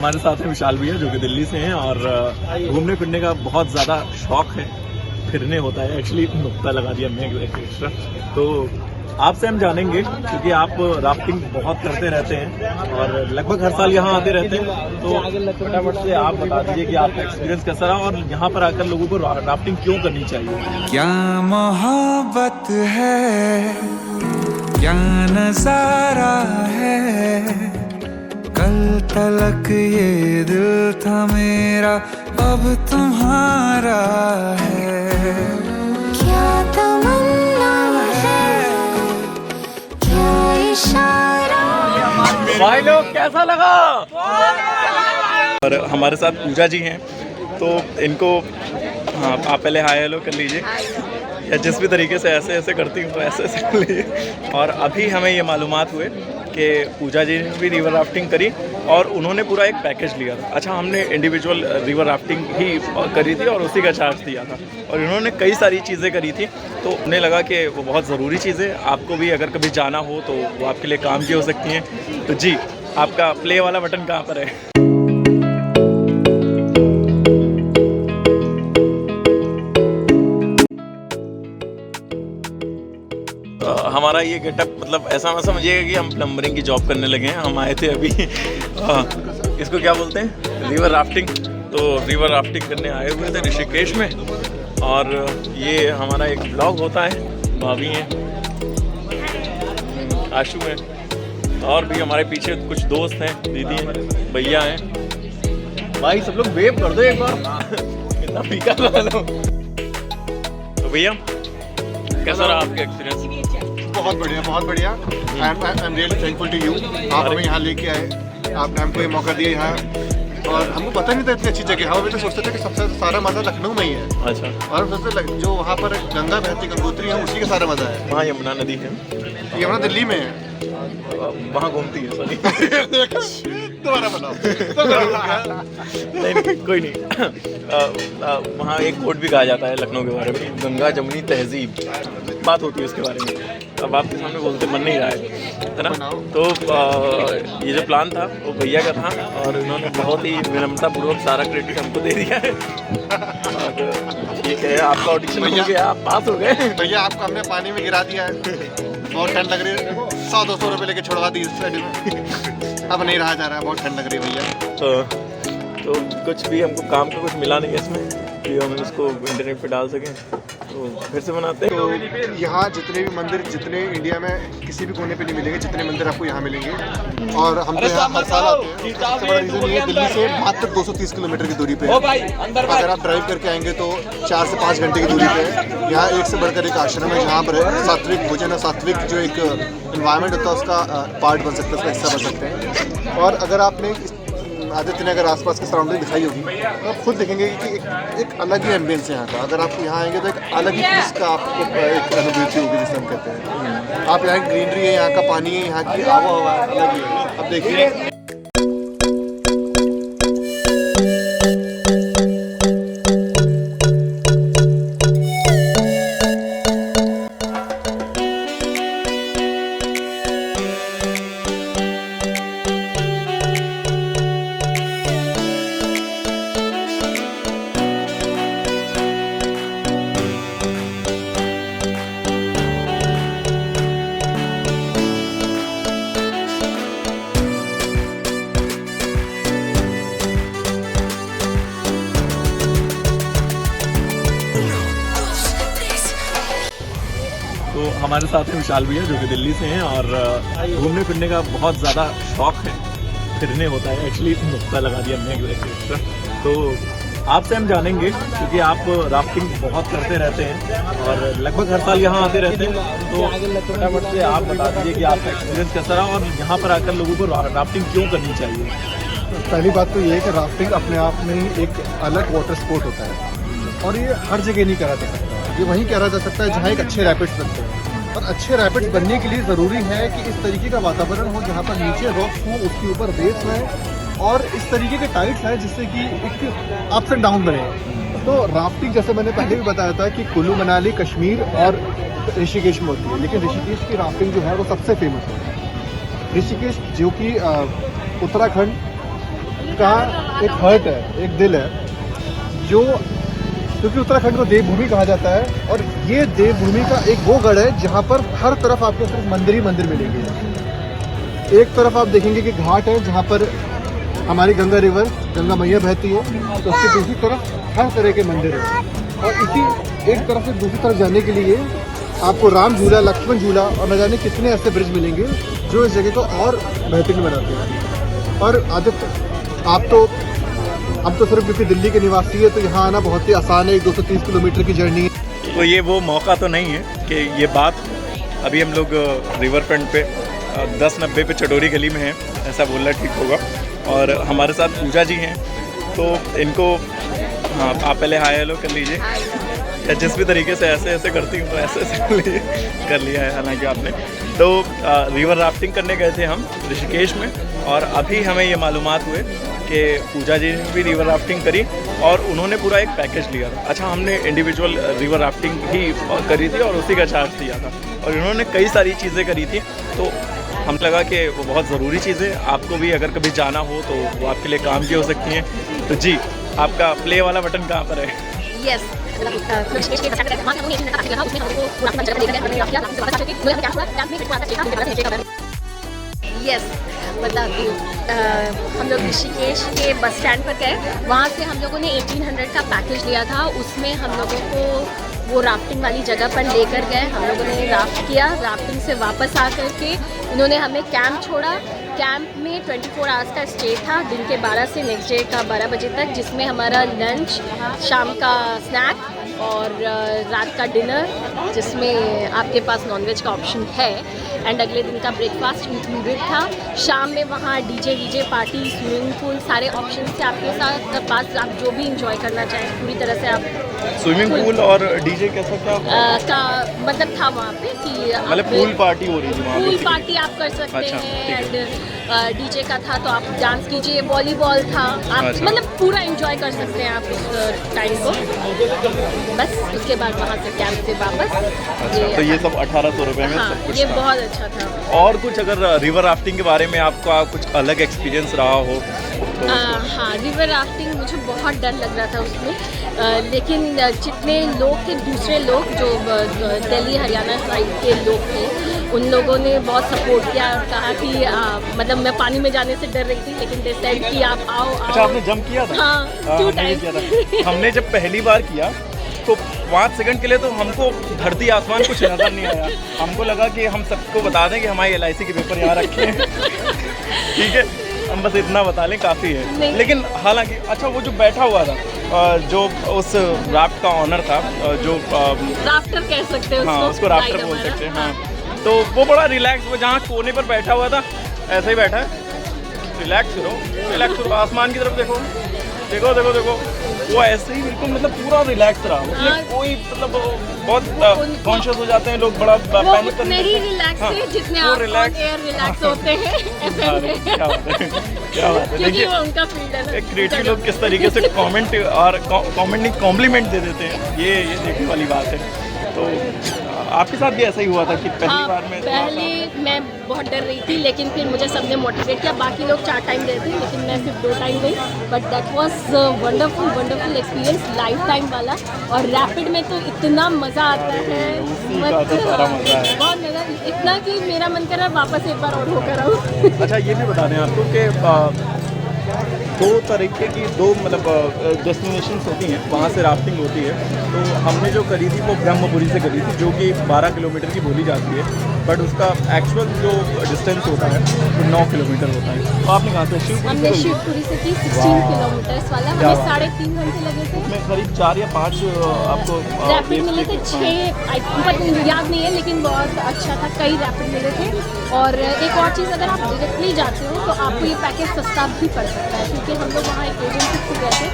हमारे साथ हैं विशाल भैया जो कि दिल्ली से हैं और घूमने फिरने का बहुत ज़्यादा शौक है। फिरने होता है एक्चुअली, नुक्ता लगा दिया हमने एक्स्ट्रा। तो आपसे हम जानेंगे क्योंकि आप राफ्टिंग बहुत करते रहते हैं और लगभग हर साल यहाँ आते रहते हैं, तो फटाफट से आप बता दीजिए कि आपका एक्सपीरियंस कैसा रहा और यहाँ पर आकर लोगों को राफ्टिंग क्यों करनी चाहिए। क्या मोहब्बत है, क्या नजारा है, कल तलक ये दिल था मेरा अब तुम्हारा है। क्या तमन्ना है, क्या इशारा। भाई लोग कैसा लगा? और हमारे साथ पूजा जी हैं, तो इनको हाँ आप पहले हाय हेलो कर लीजिए, या जिस भी तरीके से ऐसे ऐसे करती हूँ तो ऐसे ऐसे कर लीजिए। और अभी हमें ये मालूमात हुए कि पूजा जी ने भी रिवर राफ्टिंग करी और उन्होंने पूरा एक पैकेज लिया था। अच्छा, हमने इंडिविजुअल रिवर राफ्टिंग ही करी थी और उसी का चार्ज दिया था, और इन्होंने कई सारी चीज़ें करी थी, तो उन्हें लगा कि वो बहुत ज़रूरी चीज़ है। आपको भी अगर कभी जाना हो तो वो आपके लिए काम की हो सकती हैं। तो जी, आपका प्ले वाला बटन कहाँ पर है? हमारा ये गेटअप मतलब ऐसा ना समझिएगा कि हम प्लम्बरिंग की जॉब करने लगे हैं। हम आए थे अभी इसको क्या बोलते हैं, रिवर राफ्टिंग। तो रिवर राफ्टिंग करने आए हुए थे ऋषिकेश में, और ये हमारा एक ब्लॉग होता है। भाभी हैं, आशु हैं, और भी हमारे पीछे कुछ दोस्त हैं, दीदी हैं, भैया हैं। भाई सब लोग वेव कर दो एक बार। कितना फीका लगा लो। तो भैया कैसा रहा आपका एक्सपीरियंस? बहुत बढ़िया, बहुत बढ़िया। I am really thankful to you. आप हमें यहाँ लेके आए, आपने हमको ये मौका दिया यहाँ, और हमको पता नहीं था इतनी अच्छी जगह। हम भी तो सोचते थे कि सबसे सारा मजा लखनऊ में ही है। अच्छा। और सबसे जो वहाँ पर गंगा बहती गंगोत्री है, उसी का सारा मजा है। वहाँ यमुना नदी है, यमुना दिल्ली में है, वहाँ घूमती है। सॉरी दोबारा बनाओ। नहीं कोई नहीं। वहाँ एक कोट भी कहा जाता है लखनऊ के बारे में, गंगा जमुनी तहजीब, बात होती है उसके बारे में। अब आपके सामने बोलते मन नहीं रहा है ना। तो ये जो प्लान था वो भैया का था, और उन्होंने बहुत ही विनम्रतापूर्वक सारा क्रेडिट हमको दे दिया है। और ठीक है, आपका ऑडिशन हो गया, आप पास हो गए। भैया आपको हमने पानी में गिरा दिया है, बहुत ठंड लग रही है। 100-200 रुपये लेके छोड़वा दी इस साइड में। अब नहीं रहा जा रहा है, बहुत ठंड लग रही है भैया। तो कुछ भी हमको काम का कुछ मिला नहीं है इसमें कि हम इसको इंटरनेट पे डाल सकें, तो फिर से बनाते हैं। तो यहाँ जितने भी मंदिर, जितने इंडिया में किसी भी कोने पे नहीं मिलेंगे, जितने मंदिर आपको यहाँ मिलेंगे। और हम तो यहाँ हर साल आते हैं। सबसे बड़ा रीज़न ये है, दिल्ली से मात्र 230 किलोमीटर की दूरी पे है। अगर आप ड्राइव करके आएंगे तो 4 से 5 घंटे की दूरी पे है। यहाँ एक से बढ़कर एक आश्रम है, जहाँ पर सात्विक भोजन और सात्विक जो एक इन्वायरमेंट होता है उसका पार्ट बन सकता है, उसका हिस्सा बन सकते हैं। और अगर आपने आदित्य नगर आसपास की सराउंडिंग दिखाई होगी तो आप खुद देखेंगे कि एक अलग ही एम्बियंस है यहाँ का। अगर आप यहाँ आएंगे तो एक अलग ही पीस का आपको एक अनुभूति होगी, जिसे हम कहते हैं। आप यहाँ ग्रीनरी है, यहाँ का पानी है, यहाँ की आबो हवा अलग ही है। अब देखिए तो हमारे साथ हैं विशाल भैया जो कि दिल्ली से हैं और घूमने फिरने का बहुत ज़्यादा शौक है। फिरने होता है एक्चुअली, नुक्ता लगा दिया हमने एक्स्ट्रा। तो आपसे हम जानेंगे क्योंकि आप राफ्टिंग बहुत करते रहते हैं और लगभग हर साल यहाँ आते रहते हैं, तो फटाफट से आप बता दीजिए कि आपका एक्सपीरियंस कैसा रहा और यहाँ पर आकर लोगों को राफ्टिंग क्यों करनी चाहिए। पहली बात तो ये है कि राफ्टिंग अपने आप में ही एक अलग वाटर स्पोर्ट होता है, और ये हर जगह नहीं करा जा सकता। ये वहीं करा जा सकता है जहाँ एक अच्छे रैपिड्स बनते हैं। और अच्छे रैपिड्स बनने के लिए ज़रूरी है कि इस तरीके का वातावरण हो जहाँ पर नीचे रॉक्स हो, उसके ऊपर वेव्स हैं, और इस तरीके के टाइड्स हैं जिससे कि एक अप्स एंड डाउन बने। तो राफ्टिंग जैसे मैंने पहले भी बताया था कि कुल्लू मनाली, कश्मीर और ऋषिकेश में होती है, लेकिन ऋषिकेश की राफ्टिंग जो है वो सबसे फेमस है। ऋषिकेश जो कि उत्तराखंड कहा एक हर्ट है, एक दिल है, जो क्योंकि उत्तराखंड को देवभूमि कहा जाता है और ये देवभूमि का एक वो गढ़ है जहाँ पर हर तरफ आपको सिर्फ मंदिर ही मंदिर मिलेंगे। एक तरफ आप देखेंगे कि घाट है जहाँ पर हमारी गंगा रिवर, गंगा मैया बहती है, तो उसकी दूसरी तरफ हर तरह के मंदिर है। और इसी एक तरफ से दूसरी तरफ जाने के लिए आपको राम झूला, लक्ष्मण झूला और न जाने कितने ऐसे ब्रिज मिलेंगे जो इस जगह को और बेहतरीन बनाते हैं। और आदित्य, आप तो सिर्फ क्योंकि दिल्ली के निवासी है तो यहाँ आना बहुत ही आसान है, 230 किलोमीटर की जर्नी है। तो ये वो मौका तो नहीं है कि ये बात अभी हम लोग रिवर फ्रंट पे 1090 पे चटोरी गली में हैं, ऐसा बोलना ठीक होगा। और हमारे साथ पूजा जी हैं, तो इनको हाँ आप पहले हाय हेलो कर लीजिए, या जिस भी तरीके से ऐसे करती हूँ तो ऐसे कर लिया है हालांकि आपने। तो रिवर राफ्टिंग करने गए थे हम ऋषिकेश में, और अभी हमें ये मालूमात हुए कि पूजा जी ने भी रिवर राफ्टिंग करी और उन्होंने पूरा एक पैकेज लिया था। अच्छा, हमने इंडिविजुअल रिवर राफ्टिंग ही करी थी और उसी का चार्ज दिया था, और इन्होंने कई सारी चीज़ें करी थी। तो हम लगा कि वो बहुत ज़रूरी चीज़ है, आपको भी अगर कभी जाना हो तो वो आपके लिए काम की हो सकती हैं। तो जी, आपका प्ले वाला बटन कहाँ पर है? यस यस बताती हूँ। हम लोग ऋषिकेश के बस स्टैंड पर गए, वहाँ से हम लोगों ने 1800 का पैकेज लिया था। उसमें हम लोगों को वो राफ्टिंग वाली जगह पर लेकर गए, हम लोगों ने राफ्ट किया। राफ्टिंग से वापस आ कर के उन्होंने हमें कैंप छोड़ा। कैंप में 24 आवर्स का स्टे था, दिन के 12 से नेक्स्ट डे का 12 बजे तक, जिसमें हमारा लंच, शाम का स्नैक और रात का डिनर, जिसमें आपके पास नॉनवेज का ऑप्शन है, एंड अगले दिन का ब्रेकफास्ट इंक्लूडेड था। शाम में वहाँ डीजे पार्टी, स्विमिंग पूल, सारे ऑप्शन थे आपके साथ पास। आप जो भी इंजॉय करना चाहें पूरी तरह से आप। स्विमिंग पूल और डीजे कैसा क्या का मतलब था वहाँ पे कि मतलब पूल पार्टी हो रही थी वहाँ पे? पूल पार्टी आप कर सकते हैं, एंड डीजे का था तो आप डांस कीजिए, वॉलीबॉल था, आप मतलब पूरा एंजॉय कर सकते हैं आप उस टाइम को। बस उसके बाद वहाँ से कैंप से वापस। तो ये सब 1800 रुपये में हाँ, सब कुछ ये था। बहुत अच्छा था। और कुछ अगर रिवर राफ्टिंग के बारे में आपका कुछ अलग एक्सपीरियंस रहा हो तो हाँ, रिवर राफ्टिंग मुझे बहुत डर लग रहा था उसमें, लेकिन जितने लोग थे, दूसरे लोग जो दिल्ली हरियाणा साइड के लोग थे, उन लोगों ने बहुत सपोर्ट किया और कहा कि मतलब मैं पानी में जाने से डर रही थी, लेकिन दे सेड कि आप आओ। अच्छा, आपने जंप किया था? हाँ, 2 टाइम। हमने जब पहली बार किया तो 5 सेकंड के लिए तो हमको धरती आसमान कुछ नज़र नहीं आया। हमको लगा कि हम सबको बता दें कि हमारी LIC के पेपर यहाँ रखे हैं। ठीक है, हम बस इतना बता लें, काफ़ी है। लेकिन हालांकि अच्छा, वो जो बैठा हुआ था, जो उस राफ्ट का ऑनर था, जो राफ्टर कह सकते हैं हाँ, उसको राफ्टर बोल सकते हैं। हाँ, तो वो बड़ा रिलैक्स, वो जहाँ कोने पर बैठा हुआ था ऐसे ही बैठा है। रिलैक्स करो, आसमान की तरफ देखो, देखो देखो देखो, वो ऐसे ही बिल्कुल मतलब पूरा रिलैक्स रहा। उसमें कोई मतलब बहुत कॉन्शियस हो जाते हैं लोग, बड़ा पैनिक करते हैं। नहीं रिलैक्स है जितने आप रिलैक्स होते हैं FM में। क्या बात है। क्योंकि वो उनका फील्ड है ना। एक क्रिएटिव लोग किस तरीके से कमेंट और कमेंट नहीं कॉम्प्लीमेंट दे देते हैं, ये देखने वाली बात है। तो आपके साथ भी ऐसा ही हुआ था कि पहली बार में? पहले मैं बहुत डर रही थी, लेकिन फिर मुझे सबने मोटिवेट किया। बाकी लोग 4 टाइम गए थे, लेकिन मैं सिर्फ 2 टाइम गई। But that was wonderful experience, life time वाला। और रैपिड में तो इतना मज़ा आता है, बहुत मज़ा, इतना कि मेरा मन कर रहा है वापस एक बार और होकर आऊँ। अच्छा, ये भी बता दें आपको कि 2 तरीके की मतलब डेस्टिनेशंस होती हैं, वहाँ से राफ्टिंग होती है। तो हमने जो करी थी वो ब्रह्मपुरी से करी थी, जो कि 12 किलोमीटर की बोली जाती है, बट उसका एक्चुअल जो डिस्टेंस होता है वो 9 किलोमीटर होता है। तो आपने कहाँ से? हमने शिवपुरी से की 16 किलोमीटर्स वाला, हमें 3.5 घंटे लगे थे। उसमें करीब 4 या 5 आपको रैपिड मिले थे, 6 बट याद नहीं है, लेकिन बहुत अच्छा था, कई रैपिड मिले थे। और एक और चीज़, अगर आप डायरेक्टली जाते हो तो आपको ये पैकेज सस्ता भी पड़ सकता है, क्योंकि हम लोग वहाँ एक एजेंसी से गए थे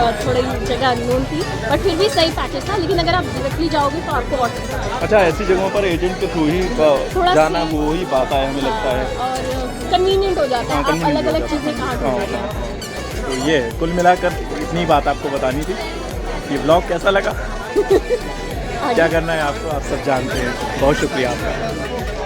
और थोड़ी जगह अननोन थी, बट फिर भी सही पैकेज था। लेकिन अगर आप डायरेक्टली जाओगे तो आपको और सस्ता पड़ेगा। अच्छा, ऐसी जगहों पर एजेंट के थ्रू ही जाना वो ही बात है, हमें लगता है, और कन्वीनियंट हो जाता है, आप अलग अलग चीज़ें कहाँ ढूंढते हैं। तो ये कुल मिलाकर इतनी बात आपको बतानी थी। ये ब्लॉग कैसा लगा? क्या करना है आपको, आप सब जानते हैं। बहुत शुक्रिया आपका।